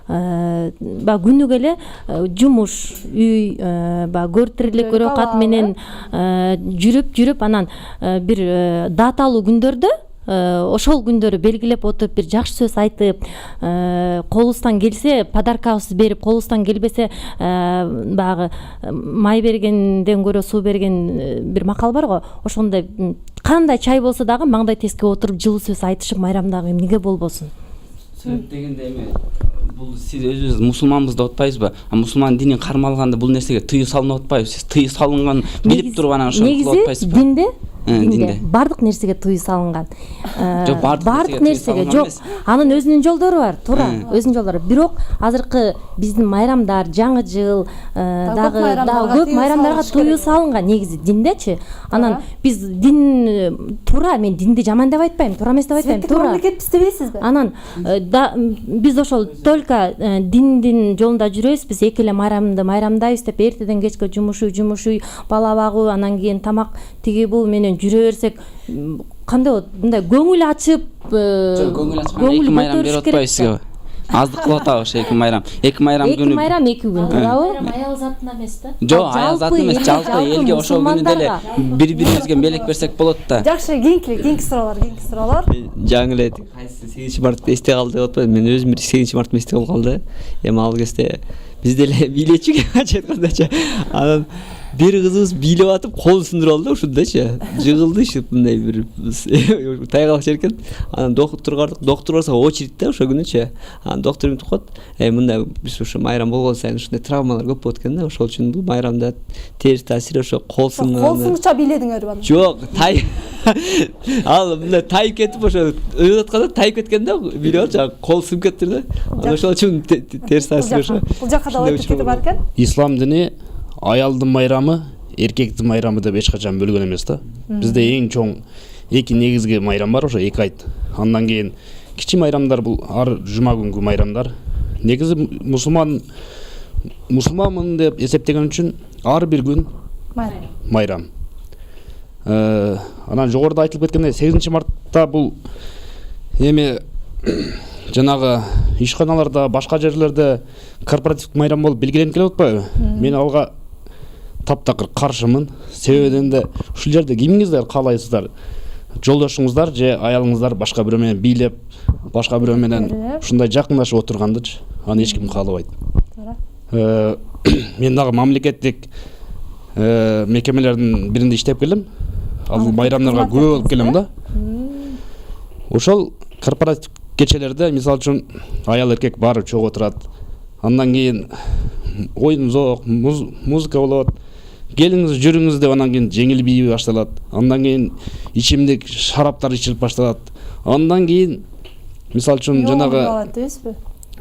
Күнүгө эле жумуш, үй, көр тирилик, көрөкат менен жүрүп анан бир даталуу күндөрдө ошол күндөрү белгилеп отуруп бир жакшы сөз айтып, колубуздан келсе подаркабызды берип, колубуздан келбесе баягы май бергенден көрө суу берген бир макал бар го. Ошондой кандай чай болсо дагы маңдай теске отуруп жылуу сөз айтышып майрамдагы эмнеге болбосун? Дегенде эми бул сиз өзүңүз мусулманбыз деп атпайсызбы? Мусулман динин кармалганда бул нерсеге тыюу салынып атпайбы? Сиз тыюу салынган билип туруп анан ошону кылып атпайсызбы? Негизи динде динде баардык нерсеге тыюу салынган. Жок, баардык нерсеге жок. Анын өзүнүн жолдору бар, туура, өзүнүн жолдору. Бирок азыркы биздин майрамдар, жаңы жыл, дагы көп майрамдарга тыюу салынган негизи диндечи. Анан биз дин туура, мен динди жаман деп айтпайм, туура эмес деп айтпайм, туура. Мамлекетпиз дебейсизби? Анан биз ошол только диндин жолунда жүрөбүз, биз эки эле майрамды майрамдайбыз деп эртеден кечке жумуш үй, бала багуу, анан кийин тамак тиги бул менен жүрө берсек кандай болот? Мындай көңүл ачып, көңүл ачканда эки майрам берип атпайбыз сизге. Аздык кылып атабыз эки майрам. Эки майрам күнү. Эки майрам эки күн, туурабы? Аял затына эмес да. Жок, аял затына эмес, жалпы элге ошол күнү деле бири-бирибизге мелек берсек болот да. Жакшы, кийинки суроолор. Жаңы эле кайсы 8 мартты эсте калды деп атпайбы? Мен өзүм 8 мартты эсте болуп калды. Эми ал кезде биз деле бийлечүгө айткандачы. Анан бир кызыбыз бийлеп атып колун сындырып алды ушундайчы. Жыгылды ишип мындай бир тайгалак жер экен. Анан доктурга бардык. Доктур барса очередьте ошол күнүчү. Анан доктур эмтип коет. Мындай биз ушу майрам болгон сайын ушундай травмалар көп болот экен да. Ошол үчүн бул майрамда терс таасир ошо кол сынган. Кол сынгыча бийледиңерби аны? Жок, ал мындай тайып кетип ошо өйүп атканда тайып кеткен да, бийлеп алып кол сынып кетти да. Ошол үчүн терс таасир ошо. Бул жакка да өтүп бар экен. Ислам дини аялдын майрамы, эркектин майрамы деп эч качан бөлгөн эмес да. Бизде эң чоң эки негизги майрам бар, ошо 2 айт. Андан кийин кичи майрамдар бул ар жума күнгү майрамдар. Негизи мусулманмын деп эсептеген үчүн ар бир күн майрам. Анан жогоруда айтылып кеткендей 8 мартта бул эми жанагы ишканаларда, башка жерлерде корпоративдик майрам болуп белгиленип келип атпайбы? Мен алга таптакыр каршымын. Себебинен да ушул жерде кимиңиздер каалайсыздар? Жолдошуңуздар же аялыңыздар башка бирөө менен бийлеп, башка бирөө менен ушундай жакындашып отургандычы аны эч ким каалабайт. Мен дагы мамлекеттик мекемелердин биринде иштеп келдим. Ал майрамдарга көп болуп келем да. Ошол корпоратив кечелерде мисалы үчүн аял эркек барып чогуу отурат. Андан кийин оюн зок, музыка болот. Келиңиз, жүрүңүз деп анан кийин жеңил бий башталат. Андан кийин ичимдик, шараптар ичилип башталат. Андан кийин мисалы үчүн жанагы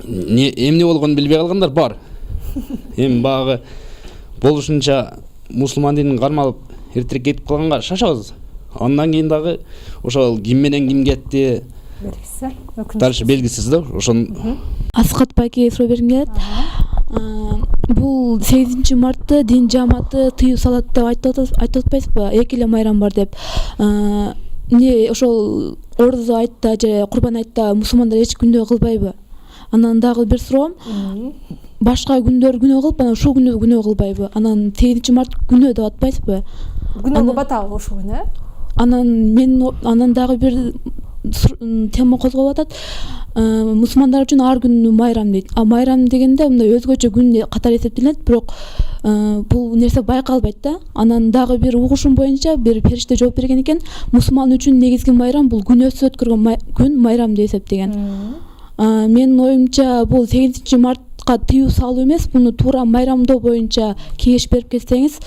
эмне болгонун билбей калгандар бар. Эми багы болушунча мусулман динин кармалып эртерээк кетип калганга шашабыз. Андан кийин дагы ошол ким менен ким кетти дальше белгисиз да. Ошон Асхат байке суроо бергим келет. Бул 8 мартты дин жааматы тыюу салат деп айтып атпайсызбы? Эки эле майрам бар деп. Эмне ошол ордо айтта же курбан айтта мусулмандар эч күнөө кылбайбы? Анан дагы бир суроом. Башка күндөр күнөө кылып, анан ушул күнү күнөө кылбайбы? Анан 8 март күнөө деп атпайсызбы? Күнөө кылып атабы ошол күнү? Анан дагы бир тема козголуп атат. Мусулмандар үчүн ар күн майрам дейт. Майрам дегенде мындай өзгөчө күн катары эсептелет, бирок бул нерсе байкалбайт да. Анан дагы бир угушум боюнча бир периште жооп берген экен. Мусулман үчүн негизги майрам бул күнөөсүз өткөргөн күн майрам деп эсептеген. Менин оюмча бул 8 мартка тыюу салуу эмес, буну туура майрамдоо боюнча кеңеш берип кетсеңиз.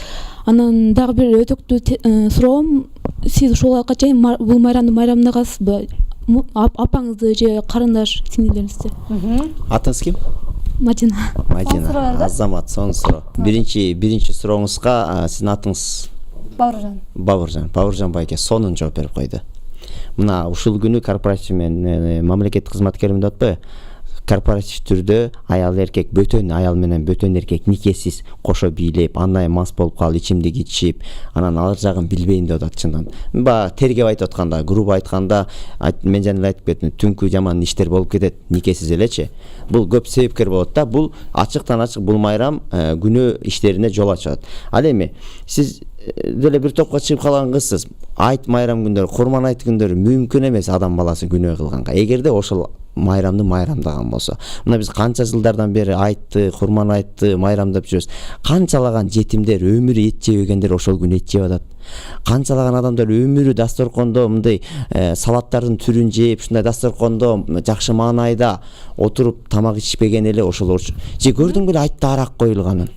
Анан дагы бир өтөктүү суроом, сиз ушул убакка чейин бул майрамды майрамдагансызбы? Апаңызды же карындаш сиңдилериңизди? Атыңыз ким? Мадина. Мадина. Азамат, сонун суроо. Биринчи сурооңузга сиздин атыңыз Бауыржан. Бауыржан байке сонун жооп берип койду. Мына ушул күнү корпоратив мен мамлекеттик кызматкермин деп атпайбы? Корпоратив түрдө аял эркек бөтөн аял менен бөтөн эркек никесиз кошо бийлеп, андан мас болуп калып, ичимдик ичип, анан алар жагын билбейм деп атат чындан. Баягы тергеп айтып атканда, грубо айтканда, мен жана айтып кеттим, түнкү жаман иштер болуп кетет, никесиз элечи. Бул көп себепкер болот да. Бул ачыктан ачык бул майрам күнөө иштерине жол ачат. Ал эми сиз деле бир топко чыгып калган кызсыз. Айт майрам күндөрү, курман айт күндөрү мүмкүн эмес адам баласы күнөө кылганга. Эгерде ошол майрамды майрамдаган болсо, мына биз канча жылдардан бери айтты, курман айтты, майрамдап жүрөбүз. Канчалаган жетимдер, өмүрү эт жебегендер ошол күнү эт жеп атат. Канчалаган адамдар өмүрү дасторкондо мындай салаттардын түрүн жеп, ушундай дасторкондо жакшы маанайда отуруп тамак ичпеген эле ошол. Же көрдүң беле айтта арак коюлганын?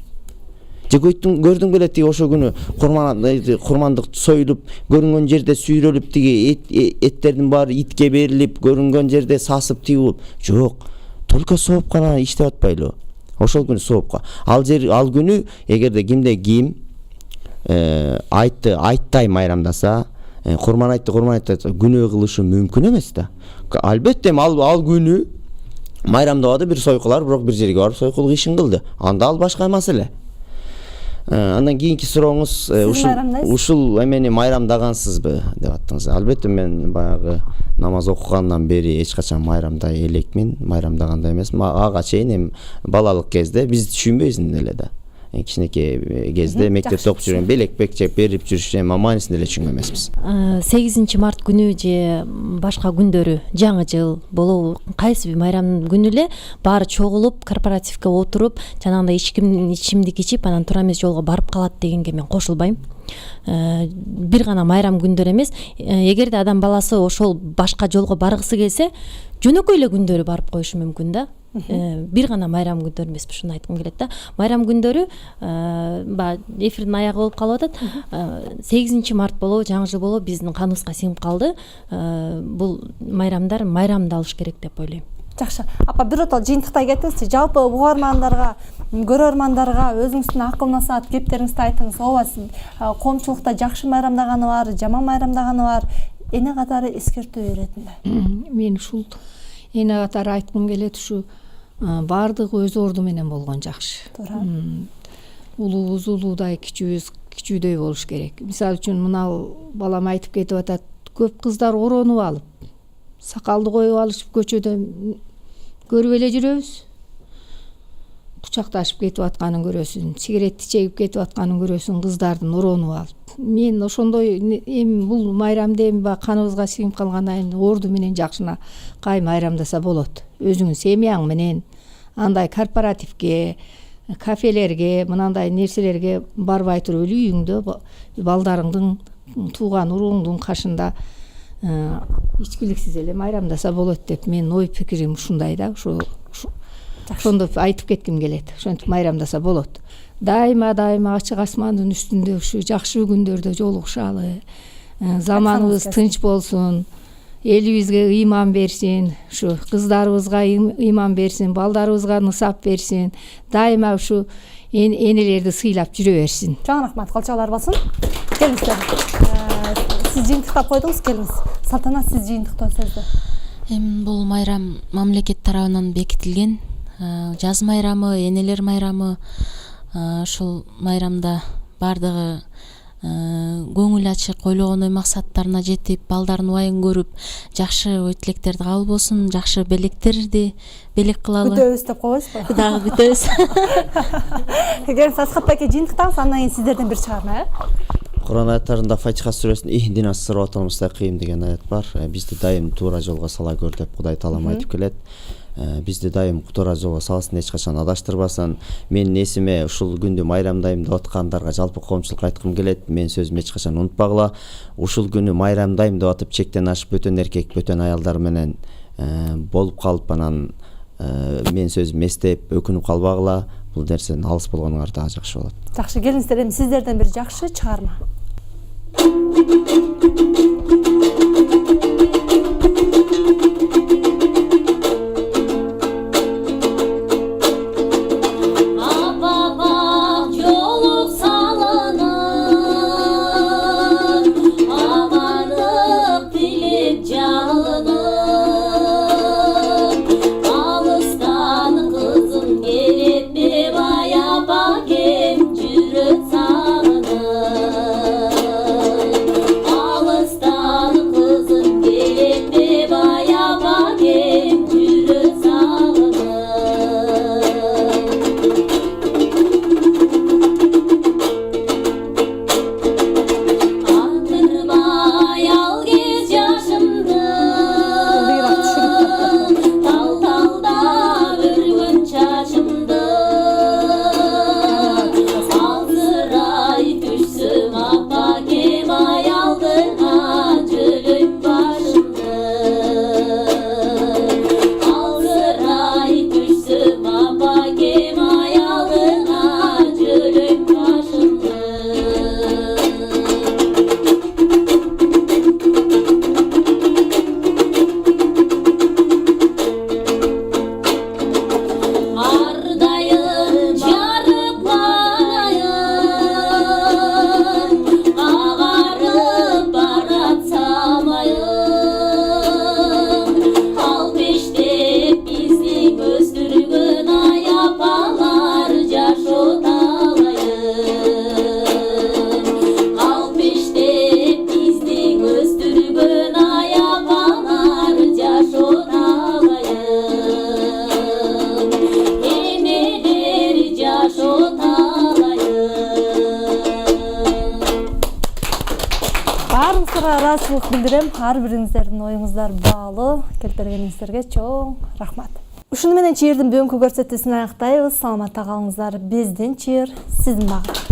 же көрдүң беле тиги ошол күнү курмандык союлуп көрүнгөн жерде сүйрөлүп тиги эттердин баары итке берилип көрүнгөн жерде сасып тиги жок, только сооп гана иштеп атпайлыбы? Ошол күнү соопко ал күнү эгерде кимде ким айттай майрамдаса, курман айтты күнөө кылышы мүмкүн эмес да. Албетте ал күнү майрамдабады бир сойкулар, бирок бир жерге барып сойкулук ишин кылды. Анда ал башка маселе. Андан кийинки сурооңуз ушул эмени майрамдагансызбы деп аттыңыз. Албетте мен баягы намаз окугандан бери эч качан майрамдай элекмин, майрамдагандай эмесмин. Ага чейин эми балалык кезде биз түшүнбөйбүз эле да. Кичинекей кезде мектепте окуп жүргөн белек чеп берип жүрүшүн маанисин деле түшүнгөн эмеспиз. 8 март күнү же башка күндөрү, жаңы жыл болобу, кайсы бир майрам күнү эле баары чогулуп корпоративге отуруп, жанагындай ичимдик ичип, анан туура эмес жолго барып калат дегенге мен кошулбайм. Бир гана майрам күндөр эмес, эгерде адам баласы ошол башка жолго баргысы келсе, жөнөкөй эле күндөрү барып коюшу мүмкүн да. Бир гана майрам күндөрү эмес, ушуну айткым келет да. Майрам күндөрү эфирдин аягы болуп калып атат. 8 март болобу, жаңы жыл болобу биздин каныбызга сиңип калды. Бул майрамдар майрамда алыш керек деп ойлойм. Жакшы. Апа бир отол жыйынтыктай кетиңизчи. Жалпы угармандарга, көрөрмандарга өзүңүздүн акыл насаат кептериңизди айтыңыз. Ооба, коомчулукта жакшы майрамдаганы бар, жаман майрамдаганы бар. Эне катары эскертүү беретинде. Мен ушул эне катары айткым келет, ушу баардыгы өз орду менен болгон жакшы. Туура. Улуубуз улуудай, кичүүбүз кичүүдөй болуш керек. Мисалы үчүн мына балам айтып кетип атат, көп кыздар оронуп алып, сакалды коюп алышып көчөдө көрүп эле жүрөбүз. Кучакташып кетип атканын көрөсүң, сигаретти чегип кетип атканын көрөсүң, кыздардын оронуп алып. Мен ошондой эми бул майрамды эми каныбызга сиңип калгандан кийин орду менен жакшына кай майрамдаса болот. Өзүңүн семьяң менен андай корпоративге, кафелерге, мынандай нерселерге барбай туруп эле үйүңдө балдарыңдын, тууган урууңдун кашында ичкиликсиз эле майрамдаса болот деп менин ой пикирим ушундай да. Ошондо айтып кетким келет. Ошентип майрамдаса болот. Дайыма ачык асмандын үстүндө ушу жакшы күндөрдө жолугушалы. Заманыбыз тынч болсун. Элибизге ыйман берсин, ушу кыздарыбызга ыйман берсин, балдарыбызга нысап берсин. Дайыма ушу энелерди сыйлап жүрө берсин. Жан рахмат, калчалар болсун. Келиңиздер. Сиз жыйынтыктап койдуңуз, келиңиз. Салтанат, сиз жыйынтыктоо сөздү. Эми бул майрам мамлекет тарабынан бекитилген. Жаз майрамы, энелер майрамы, ушул майрамда бардыгы көңүл ачык, ойлогон ой максаттарына жетип, балдардын убайын көрүп, жакшы ой тилектерди кабыл болсун, жакшы белектерди белек кылалы. Күтөбүз деп коебузбу? Дагы күтөбүз. Келиңиз, Асхат байке жыйынтыктаңыз, андан кийин сиздерден бир чыгарма, Куран аятарында Фатиха сүрөсүнүн «Ихдина сиротал мустаким» деген аят бар. Бизди дайым туура жолго сала көр деп Кудай таалам айтып келет. Бизди дайым туура жолго салсын, эч качан адаштырбасын. Менин эсиме ушул күндү майрамдайм деп аткандарга жалпы коомчулукка айткым келет. Мен сөзүмдү эч качан унутпагыла. Ушул күнү майрамдайм деп атып чектен ашып бөтөн эркек, бөтөн аялдар менен болуп калып анан мен сөзүмдү эстеп өкүнүп калбагыла. Бул нерседен алыс болгонуңар дагы жакшы болот. Жакшы, келиңиздер, эми сиздерден бир жакшы чыгарма. Alıstan ыраазычылык билдирем. Ар бириңиздердин оюңуздар баалуу. Келип бергениңиздерге чоң рахмат. Ушуну менен чийирдин бүгүнкү көрсөтүүсүн аяктайбыз. Саламатта калыңыздар. Биздин чийир сиздин багыт.